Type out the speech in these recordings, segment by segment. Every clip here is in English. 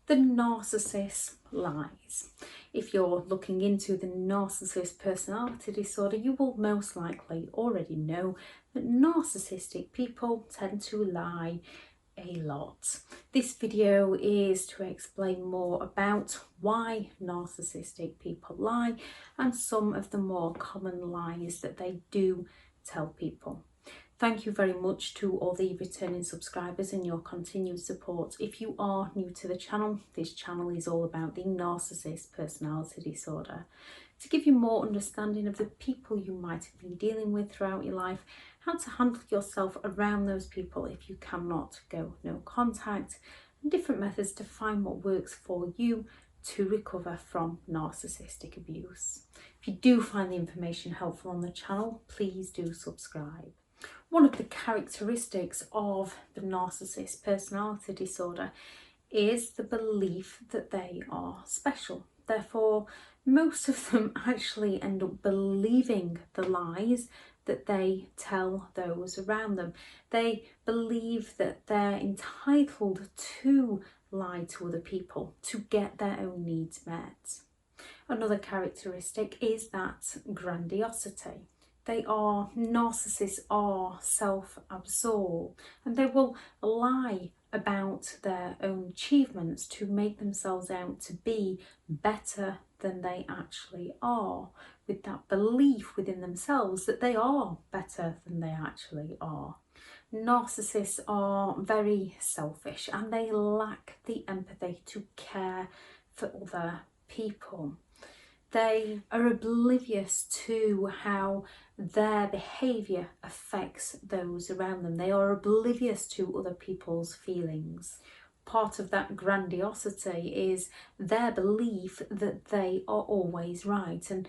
The narcissist lies. If you're looking into the narcissist personality disorder, you will most likely already know that narcissistic people tend to lie a lot. This video is to explain more about why narcissistic people lie and some of the more common lies that they do tell people. Thank you very much to all the returning subscribers and your continued support. If you are new to the channel, this channel is all about the narcissist personality disorder. To give you more understanding of the people you might be dealing with throughout your life, how to handle yourself around those people if you cannot go no contact, and different methods to find what works for you to recover from narcissistic abuse. If you do find the information helpful on the channel, please do subscribe. One of the characteristics of the narcissist personality disorder is the belief that they are special. Therefore, most of them actually end up believing the lies that they tell those around them. They believe that they're entitled to lie to other people to get their own needs met. Another characteristic is that grandiosity. Narcissists are self-absorbed, and they will lie about their own achievements to make themselves out to be better than they actually are, with that belief within themselves that they are better than they actually are. Narcissists are very selfish and they lack the empathy to care for other people. They are oblivious to how their behaviour affects those around them. They are oblivious to other people's feelings. Part of that grandiosity is their belief that they are always right, and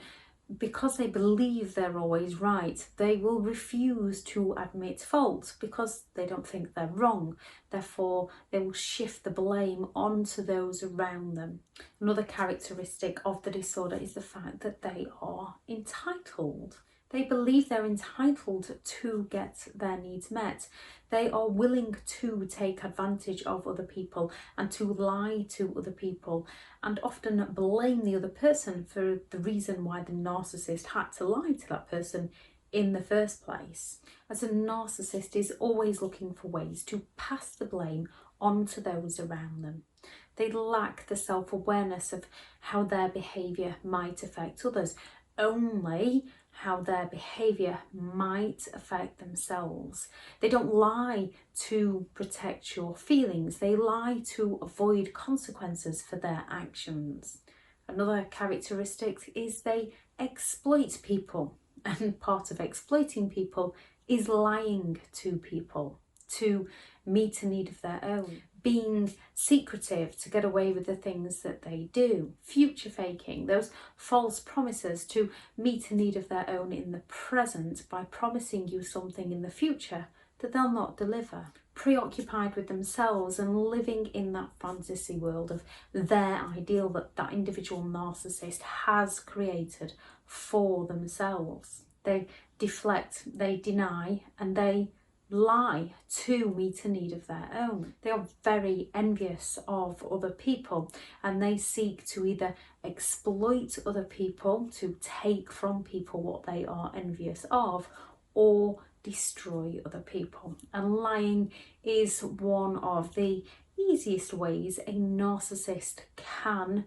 because they believe they're always right, they will refuse to admit fault because they don't think they're wrong. Therefore, they will shift the blame onto those around them. Another characteristic of the disorder is the fact that they are entitled. They believe they're entitled to get their needs met. They are willing to take advantage of other people and to lie to other people, and often blame the other person for the reason why the narcissist had to lie to that person in the first place. As a narcissist is always looking for ways to pass the blame onto those around them. They lack the self-awareness of how their behaviour might affect others, only how their behaviour might affect themselves. They don't lie to protect your feelings, they lie to avoid consequences for their actions. Another characteristic is they exploit people, and part of exploiting people is lying to people to meet a need of their own. Being secretive to get away with the things that they do. Future faking, those false promises to meet a need of their own in the present by promising you something in the future that they'll not deliver. Preoccupied with themselves and living in that fantasy world of their ideal that that individual narcissist has created for themselves. They deflect, they deny, and they lie to meet a need of their own. They are very envious of other people, and they seek to either exploit other people to take from people what they are envious of, or destroy other people. And lying is one of the easiest ways a narcissist can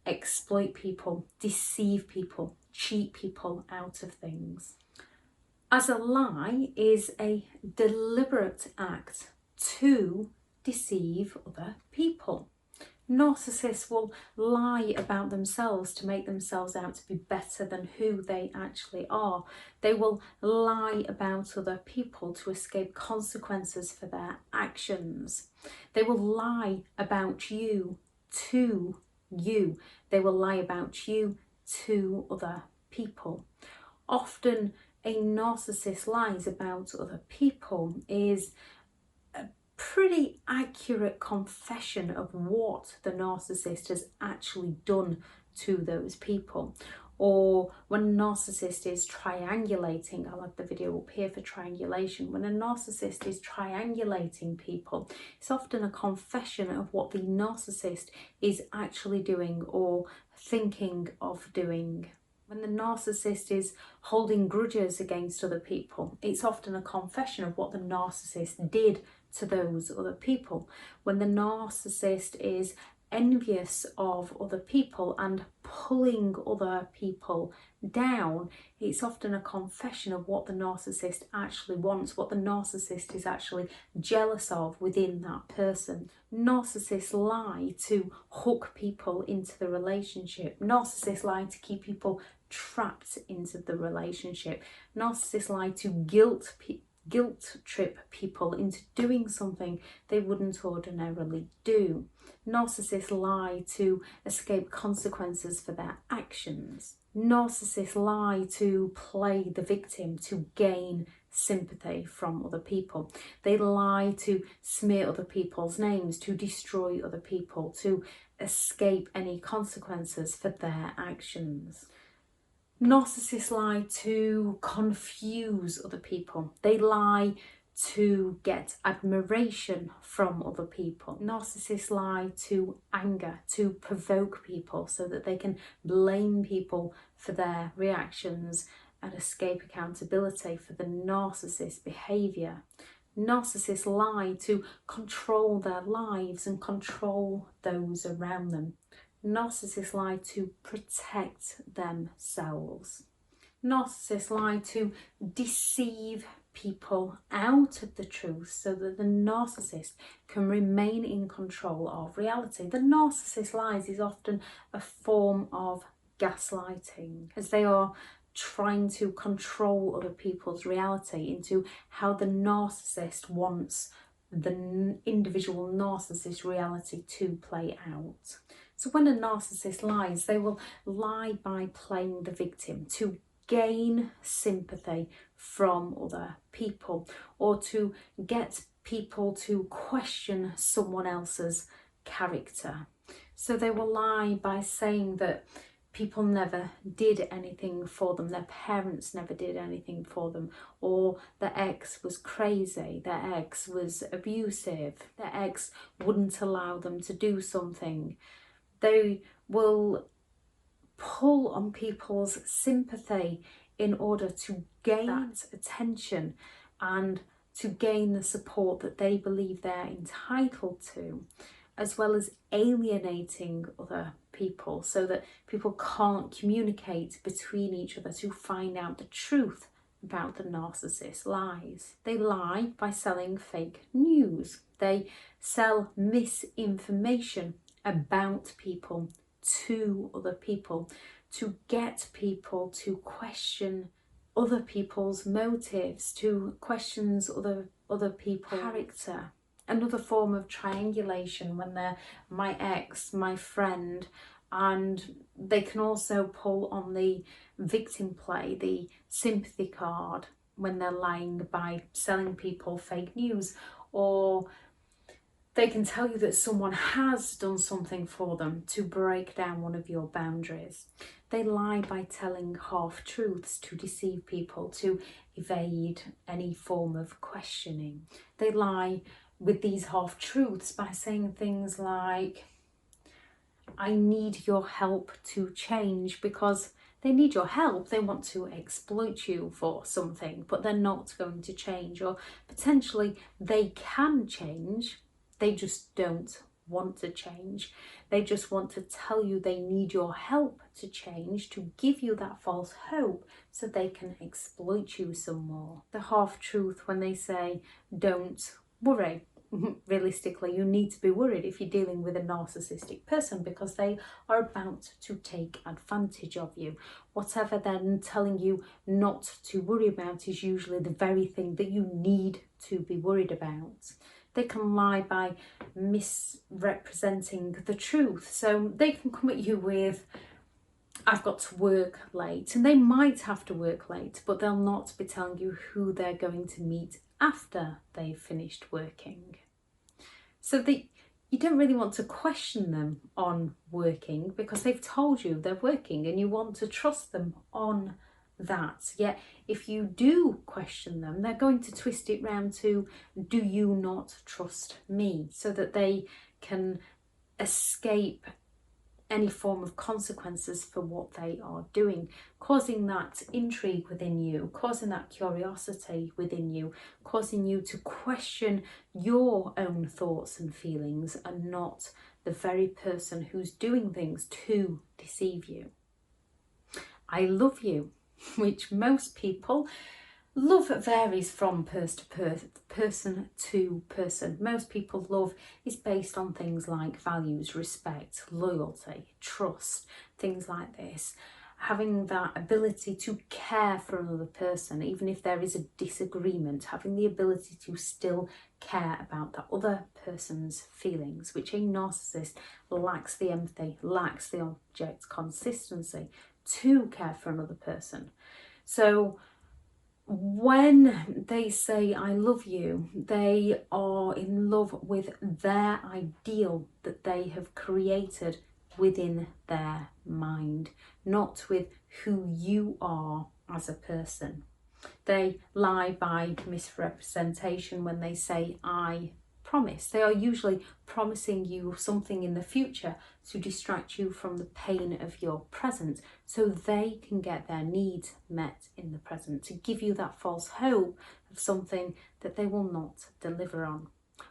exploit people, deceive people, cheat people out of things. As a lie is a deliberate act to deceive other people. Narcissists will lie about themselves to make themselves out to be better than who they actually are. They will lie about other people to escape consequences for their actions. They will lie about you to you. They will lie about you to other people. Often, a narcissist lies about other people is a pretty accurate confession of what the narcissist has actually done to those people. Or when a narcissist is triangulating, I'll have the video up here for triangulation. When a narcissist is triangulating people, it's often a confession of what the narcissist is actually doing or thinking of doing. When the narcissist is holding grudges against other people, it's often a confession of what the narcissist did to those other people. When the narcissist is envious of other people and pulling other people down, it's often a confession of what the narcissist actually wants, what the narcissist is actually jealous of within that person. Narcissists lie to hook people into the relationship. Narcissists lie to keep people trapped into the relationship. Narcissists lie to guilt trip people into doing something they wouldn't ordinarily do. Narcissists lie to escape consequences for their actions. Narcissists lie to play the victim to gain sympathy from other people. They lie to smear other people's names, to destroy other people, to escape any consequences for their actions. Narcissists lie to confuse other people. They lie to get admiration from other people. Narcissists lie to anger, to provoke people so that they can blame people for their reactions and escape accountability for the narcissist's behaviour. Narcissists lie to control their lives and control those around them. Narcissists lie to protect themselves. Narcissists lie to deceive people out of the truth so that the narcissist can remain in control of reality. The narcissist lies is often a form of gaslighting, as they are trying to control other people's reality into how the narcissist wants the individual narcissist reality to play out. So when a narcissist lies, they will lie by playing the victim to gain sympathy from other people or to get people to question someone else's character. So they will lie by saying that people never did anything for them, their parents never did anything for them, or their ex was crazy, their ex was abusive, their ex wouldn't allow them to do something. They will pull on people's sympathy in order to gain that attention and to gain the support that they believe they're entitled to, as well as alienating other people so that people can't communicate between each other to find out the truth about the narcissist's lies. They lie by selling fake news. They sell misinformation about people to other people to get people to question other people's motives, to question other people's character. Another form of triangulation when they're my ex, my friend, and they can also pull on the victim play, the sympathy card, when they're lying by selling people fake news, or they can tell you that someone has done something for them to break down one of your boundaries. They lie by telling half-truths to deceive people, to evade any form of questioning. They lie with these half-truths by saying things like, I need your help to change, because they need your help. They want to exploit you for something, but they're not going to change. Or potentially they can change, they just don't want to change. They just want to tell you they need your help to change, to give you that false hope so they can exploit you some more. The half-truth when they say, don't worry. Realistically, you need to be worried if you're dealing with a narcissistic person, because they are about to take advantage of you. Whatever they're telling you not to worry about is usually the very thing that you need to be worried about. They can lie by misrepresenting the truth. So they can come at you with, I've got to work late, and they might have to work late, but they'll not be telling you who they're going to meet after they've finished working. So you don't really want to question them on working because they've told you they're working and you want to trust them on that. Yet if you do question them, they're going to twist it round to, do you not trust me? So that they can escape any form of consequences for what they are doing, causing that intrigue within you, causing that curiosity within you, causing you to question your own thoughts and feelings and not the very person who's doing things to deceive you. I love you, which most people love varies from person to person. Most people love is based on things like values, respect, loyalty, trust, things like this. Having that ability to care for another person, even if there is a disagreement, having the ability to still care about that other person's feelings, which a narcissist lacks the empathy, lacks the object consistency to care for another person. So when they say I love you, they are in love with their ideal that they have created within their mind, not with who you are as a person. They lie by misrepresentation when they say I promise. They are usually promising you something in the future to distract you from the pain of your present so they can get their needs met in the present, to give you that false hope of something that they will not deliver on.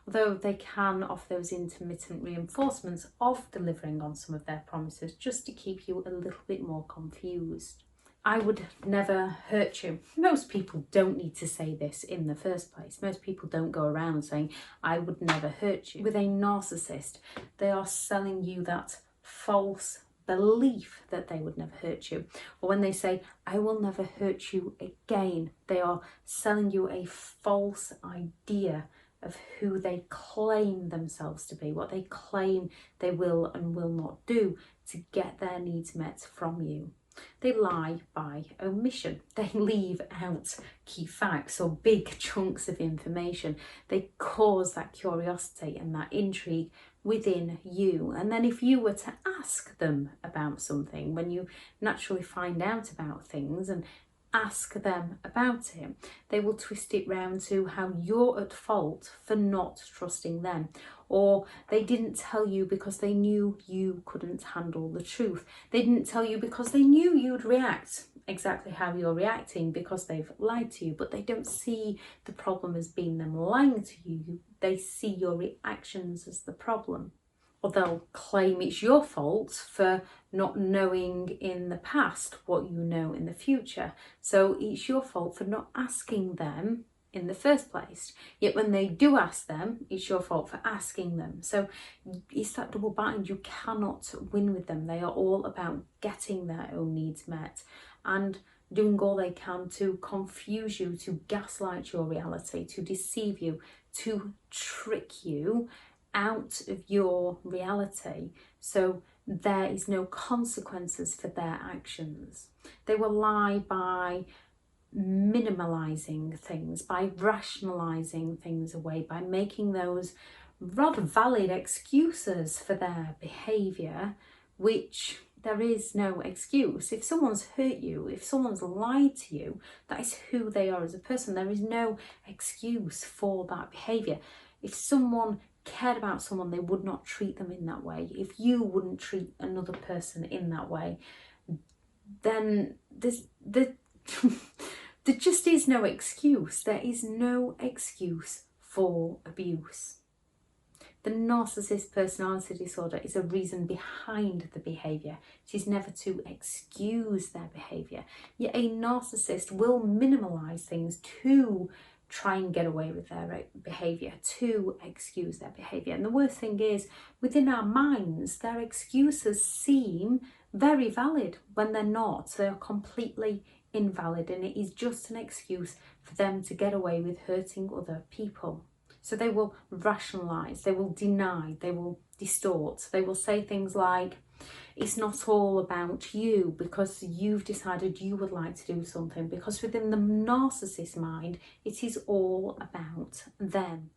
Although they can offer those intermittent reinforcements of delivering on some of their promises just to keep you a little bit more confused. I would never hurt you. Most people don't need to say this in the first place. Most people don't go around saying, I would never hurt you. With a narcissist, they are selling you that false belief that they would never hurt you. Or when they say, I will never hurt you again, they are selling you a false idea of who they claim themselves to be, what they claim they will and will not do to get their needs met from you. They lie by omission. They leave out key facts or big chunks of information. They cause that curiosity and that intrigue within you. And then if you were to ask them about something, when you naturally find out about things and ask them about it, they will twist it round to how you're at fault for not trusting them, or they didn't tell you because they knew you couldn't handle the truth. They didn't tell you because they knew you'd react exactly how you're reacting because they've lied to you, but they don't see the problem as being them lying to you. They see your reactions as the problem. Or they'll claim it's your fault for not knowing in the past what you know in the future. So it's your fault for not asking them in the first place. Yet when they do ask them, it's your fault for asking them. So it's that double bind. You cannot win with them. They are all about getting their own needs met and doing all they can to confuse you, to gaslight your reality, to deceive you, to trick you out of your reality, so there is no consequences for their actions. They will lie by minimalizing things, by rationalizing things away, by making those rather valid excuses for their behavior, which there is no excuse. If someone's hurt you, if someone's lied to you, that is who they are as a person. There is no excuse for that behavior. If someone cared about someone, they would not treat them in that way. If you wouldn't treat another person in that way, then there just is no excuse. There is no excuse for abuse. The narcissist personality disorder is a reason behind the behaviour. It is never to excuse their behaviour. Yet a narcissist will minimalise things to try and get away with their behaviour, to excuse their behaviour. And the worst thing is, within our minds, their excuses seem very valid when they're not. They are completely invalid, and it is just an excuse for them to get away with hurting other people. So they will rationalise, they will deny, they will distort. They will say things like, it's not all about you because you've decided you would like to do something, because within the narcissist mind, it is all about them.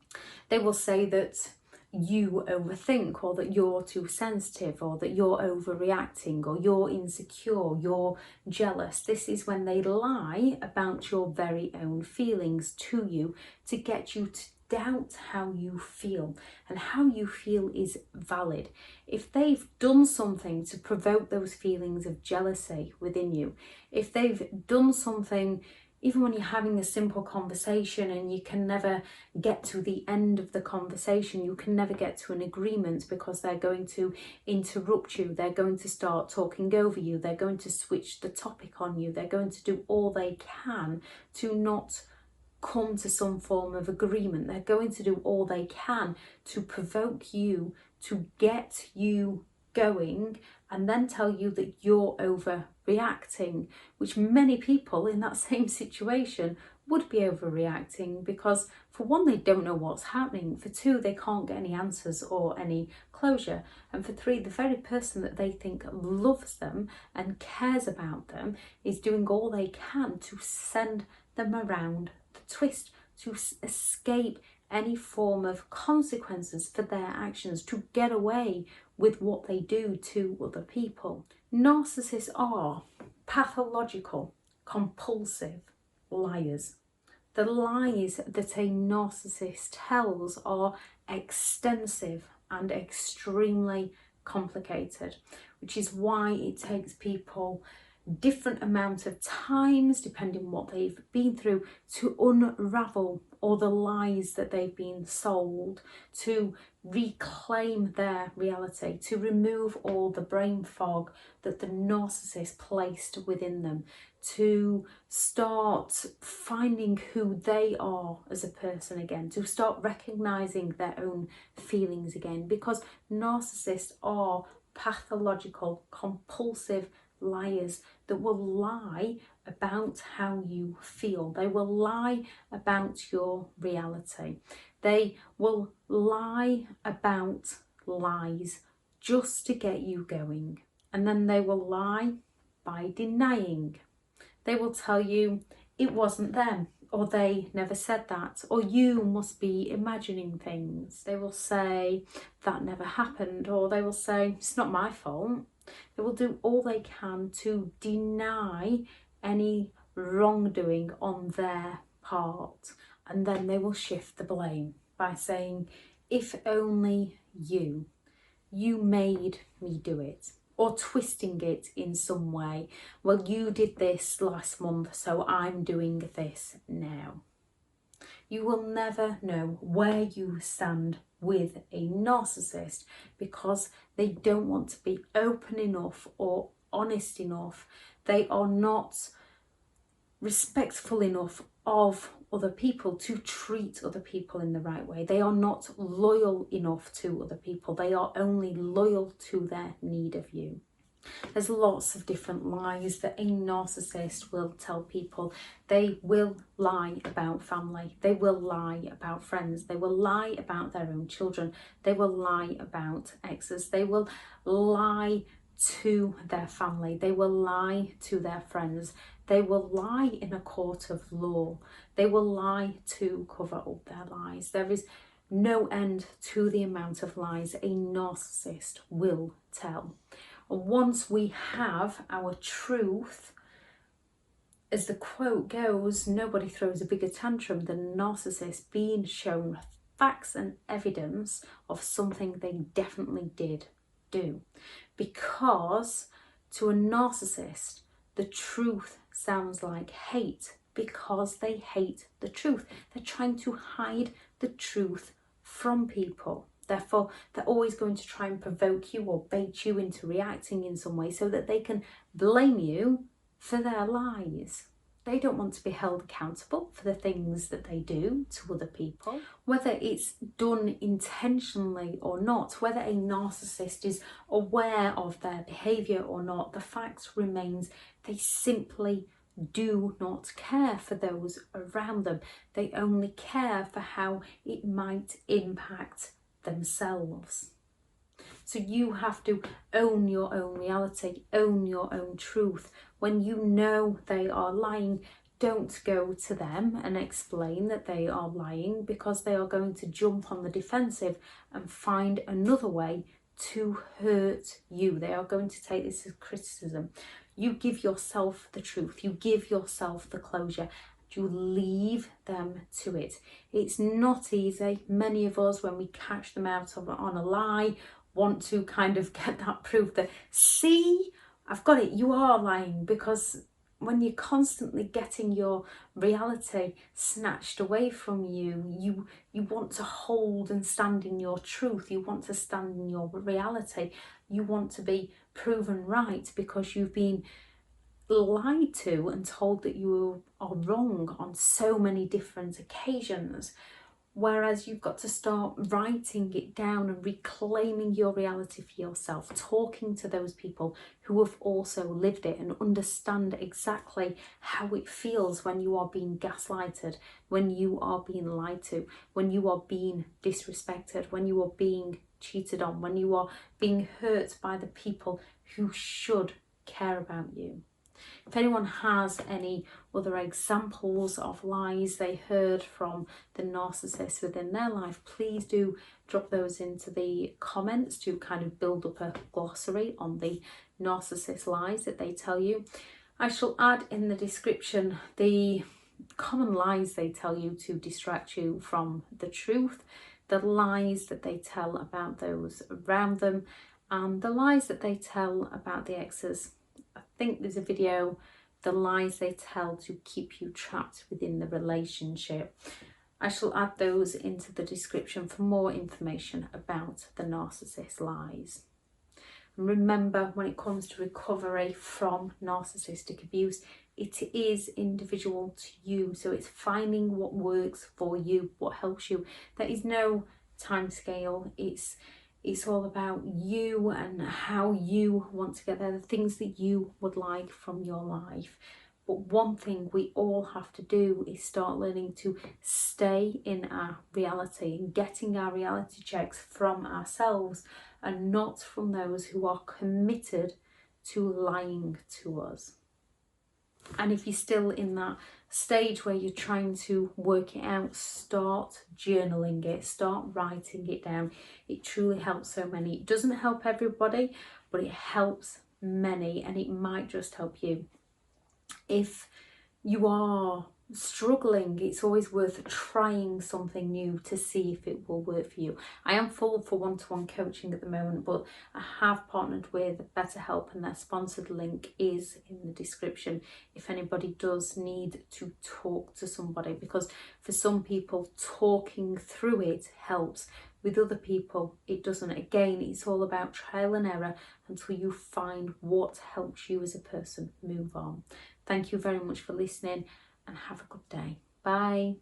They will say that you overthink, or that you're too sensitive, or that you're overreacting, or you're insecure, you're jealous. This is when they lie about your very own feelings to you to get you to doubt how you feel, and how you feel is valid. If they've done something to provoke those feelings of jealousy within you, if they've done something, even when you're having a simple conversation and you can never get to the end of the conversation, you can never get to an agreement because they're going to interrupt you, they're going to start talking over you, they're going to switch the topic on you, they're going to do all they can to not come to some form of agreement. They're going to do all they can to provoke you, to get you going, and then tell you that you're overreacting, which many people in that same situation would be overreacting, because for one, they don't know what's happening, for two, they can't get any answers or any closure, and for three, the very person that they think loves them and cares about them is doing all they can to send them around the twist, to escape any form of consequences for their actions, to get away with what they do to other people. Narcissists are pathological, compulsive liars. The lies that a narcissist tells are extensive and extremely complicated, which is why it takes people different amount of times, depending what they've been through, to unravel all the lies that they've been sold, to reclaim their reality, to remove all the brain fog that the narcissist placed within them, to start finding who they are as a person again, to start recognizing their own feelings again, because narcissists are pathological, compulsive liars that will lie about how you feel. They will lie about your reality. They will lie about lies just to get you going. And then they will lie by denying. They will tell you it wasn't them, or they never said that, or you must be imagining things. They will say that never happened, or they will say it's not my fault. They will do all they can to deny any wrongdoing on their part, and then they will shift the blame by saying, if only you made me do it, or twisting it in some way. Well, you did this last month, so I'm doing this now. You will never know where you stand with a narcissist, because they don't want to be open enough or honest enough. They are not respectful enough of other people to treat other people in the right way. They are not loyal enough to other people. They are only loyal to their need of you. There's lots of different lies that a narcissist will tell people. They will lie about family. They will lie about friends. They will lie about their own children. They will lie about exes. They will lie to their family. They will lie to their friends. They will lie in a court of law. They will lie to cover up their lies. There is no end to the amount of lies a narcissist will tell. Once we have our truth, as the quote goes, nobody throws a bigger tantrum than a narcissist being shown facts and evidence of something they definitely did do. Because to a narcissist, the truth sounds like hate, because they hate the truth. They're trying to hide the truth from people. Therefore, they're always going to try and provoke you or bait you into reacting in some way so that they can blame you for their lies. They don't want to be held accountable for the things that they do to other people. Whether it's done intentionally or not, whether a narcissist is aware of their behaviour or not, the fact remains they simply do not care for those around them. They only care for how it might impact themselves. So you have to own your own reality, own your own truth. When you know they are lying, don't go to them and explain that they are lying, because they are going to jump on the defensive and find another way to hurt you. They are going to take this as criticism. You give yourself the truth, you give yourself the closure, you leave them to it. It's not easy. Many of us, when we catch them out on a lie, want to kind of get that proof that, see, I've got it, you are lying. Because when you're constantly getting your reality snatched away from you, you want to hold and stand in your truth. You want to stand in your reality. You want to be proven right, because you've been lied to and told that you are wrong on so many different occasions. Whereas you've got to start writing it down and reclaiming your reality for yourself, talking to those people who have also lived it and understand exactly how it feels when you are being gaslighted, when you are being lied to, when you are being disrespected, when you are being cheated on, when you are being hurt by the people who should care about you. If anyone has any other examples of lies they heard from the narcissist within their life, please do drop those into the comments to kind of build up a glossary on the narcissist lies that they tell you. I shall add in the description the common lies they tell you to distract you from the truth, the lies that they tell about those around them, and the lies that they tell about the exes. I think there's a video, the lies they tell to keep you trapped within the relationship. I shall add those into the description for more information about the narcissist lies. And remember, when it comes to recovery from narcissistic abuse, it is individual to you. So it's finding what works for you, what helps you. There is no time scale. It's all about you and how you want to get there, the things that you would like from your life. But one thing we all have to do is start learning to stay in our reality and getting our reality checks from ourselves and not from those who are committed to lying to us. And if you're still in that stage where you're trying to work it out, start journaling it, start writing it down. It truly helps so many. It doesn't help everybody, but it helps many, and it might just help you. If you are struggling, it's always worth trying something new to see if it will work for you. I am full for one-to-one coaching at the moment, but I have partnered with BetterHelp, and their sponsored link is in the description if anybody does need to talk to somebody, because for some people talking through it helps. With other people it doesn't. Again, it's all about trial and error until you find what helps you as a person move on. Thank you very much for listening, and have a good day. Bye.